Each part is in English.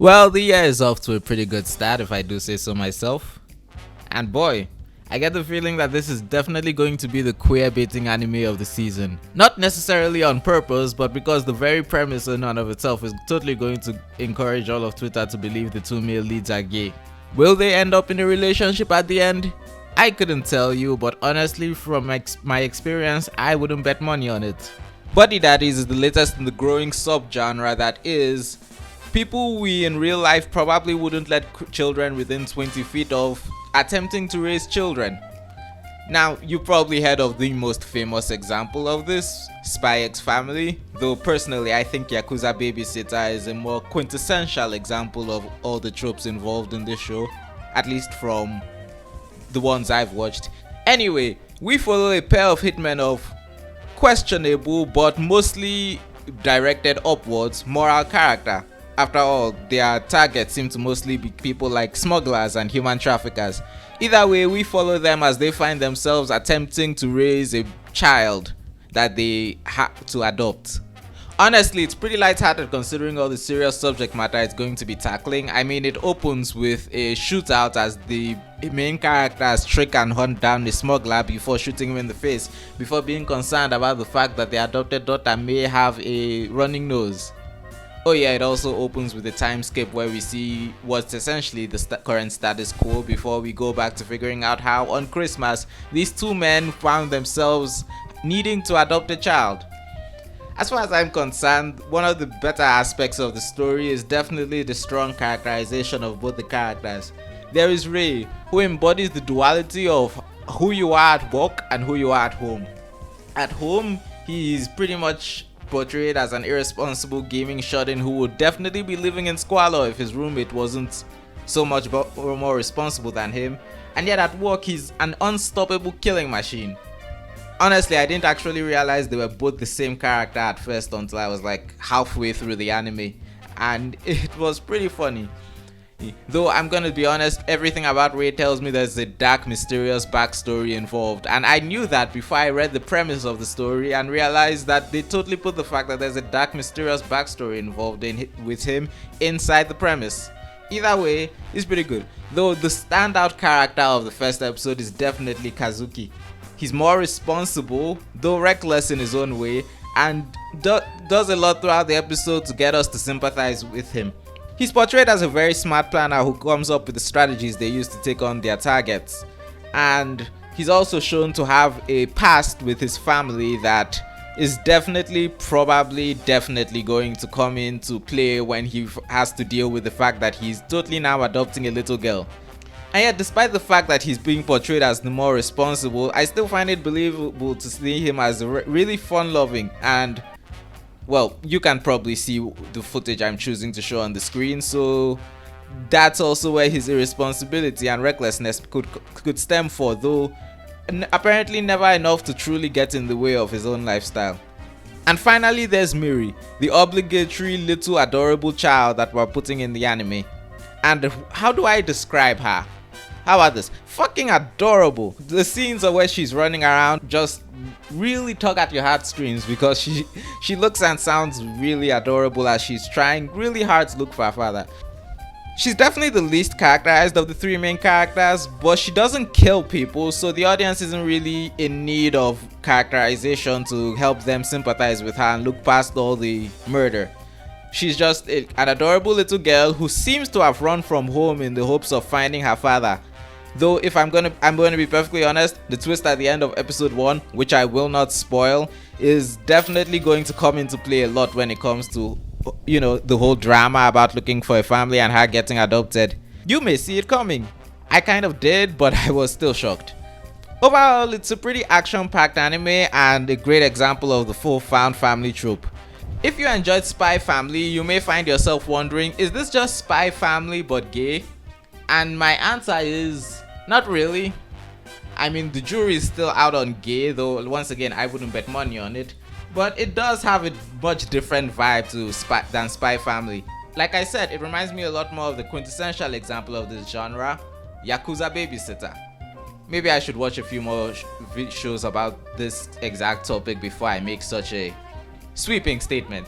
Well, the year is off to a pretty good start if I do say so myself. And boy, I get the feeling that this is definitely going to be the queer baiting anime of the season. Not necessarily on purpose, but because the very premise in and of itself is totally going to encourage all of Twitter to believe the two male leads are gay. Will they end up in a relationship at the end? I couldn't tell you, but honestly from my experience, I wouldn't bet money on it. Buddy Daddies is the latest in the growing subgenre that is people we in real life probably wouldn't let children within 20 feet of attempting to raise children. Now, you probably heard of the most famous example of this, Spy X Family, though personally I think Yakuza Babysitter is a more quintessential example of all the tropes involved in this show, at least from the ones I've watched. Anyway, we follow a pair of hitmen of questionable but mostly directed upwards moral character. After all, their targets seem to mostly be people like smugglers and human traffickers. Either way, we follow them as they find themselves attempting to raise a child that they have to adopt. Honestly, it's pretty lighthearted considering all the serious subject matter it's going to be tackling. I mean, it opens with a shootout as the main characters trick and hunt down the smuggler before shooting him in the face, before being concerned about the fact that their adopted daughter may have a running nose. Oh yeah, it also opens with a time skip where we see what's essentially the current status quo before we go back to figuring out how on Christmas these two men found themselves needing to adopt a child. As far as I'm concerned, one of the better aspects of the story is definitely the strong characterization of both the characters. There is Rei, who embodies the duality of who you are at work and who you are at home. At home, he is pretty much portrayed as an irresponsible gaming shut-in who would definitely be living in squalor if his roommate wasn't so much more responsible than him, and yet at work he's an unstoppable killing machine. Honestly, I didn't actually realize they were both the same character at first until I was like halfway through the anime, and it was pretty funny. Though I'm gonna be honest, everything about Rei tells me there's a dark, mysterious backstory involved, and I knew that before I read the premise of the story and realized that they totally put the fact that there's a dark, mysterious backstory involved with him inside the premise. Either way, it's pretty good. Though the standout character of the first episode is definitely Kazuki. He's more responsible, though reckless in his own way, and does a lot throughout the episode to get us to sympathize with him. He's portrayed as a very smart planner who comes up with the strategies they use to take on their targets, and he's also shown to have a past with his family that is definitely going to come into play when he has to deal with the fact that he's totally now adopting a little girl. And yet, despite the fact that he's being portrayed as the more responsible, I still find it believable to see him as really fun-loving, and well, you can probably see the footage I'm choosing to show on the screen, so that's also where his irresponsibility and recklessness could stem for, though apparently never enough to truly get in the way of his own lifestyle. And finally, there's Miri, the obligatory little adorable child that we're putting in the anime. And how do I describe her? How about this? Fucking adorable. The scenes where she's running around just really tug at your heartstrings because she looks and sounds really adorable as she's trying really hard to look for her father. She's definitely the least characterized of the three main characters, but she doesn't kill people, so the audience isn't really in need of characterization to help them sympathize with her and look past all the murder. She's just an adorable little girl who seems to have run from home in the hopes of finding her father. Though if I'm going to be perfectly honest, the twist at the end of episode 1, which I will not spoil, is definitely going to come into play a lot when it comes to, you know, the whole drama about looking for a family and her getting adopted. You may see it coming. I kind of did, but I was still shocked. Overall, it's a pretty action-packed anime and a great example of the full found family trope. If you enjoyed Spy Family, you may find yourself wondering, is this just Spy Family but gay? And my answer is, not really. I mean, the jury is still out on gay, though once again I wouldn't bet money on it, but it does have a much different vibe than Spy Family. Like I said, it reminds me a lot more of the quintessential example of this genre, Yakuza Babysitter. Maybe I should watch a few more shows about this exact topic before I make such a sweeping statement.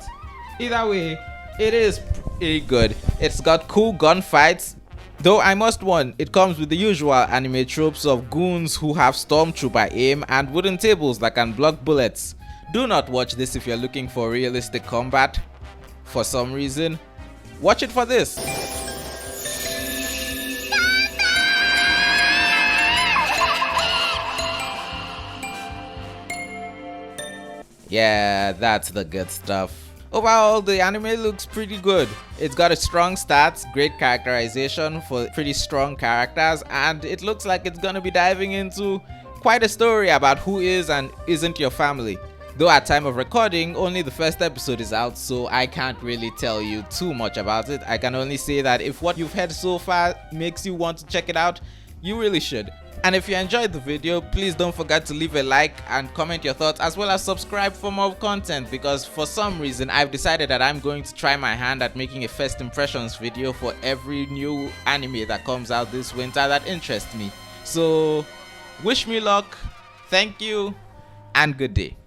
Either way, it is pretty good. It's got cool gunfights, though I must warn, it comes with the usual anime tropes of goons who have stormtrooper aim and wooden tables that can block bullets. Do not watch this if you're looking for realistic combat. For some reason, watch it for this. Yeah, that's the good stuff. Overall, the anime looks pretty good. It's got a strong stats, great characterization for pretty strong characters, and it looks like it's gonna be diving into quite a story about who is and isn't your family. Though at time of recording, only the first episode is out, so I can't really tell you too much about it. I can only say that if what you've heard so far makes you want to check it out, you really should. And if you enjoyed the video, please don't forget to leave a like and comment your thoughts, as well as subscribe for more content, because for some reason I've decided that I'm going to try my hand at making a first impressions video for every new anime that comes out this winter that interests me. So wish me luck, thank you, and good day.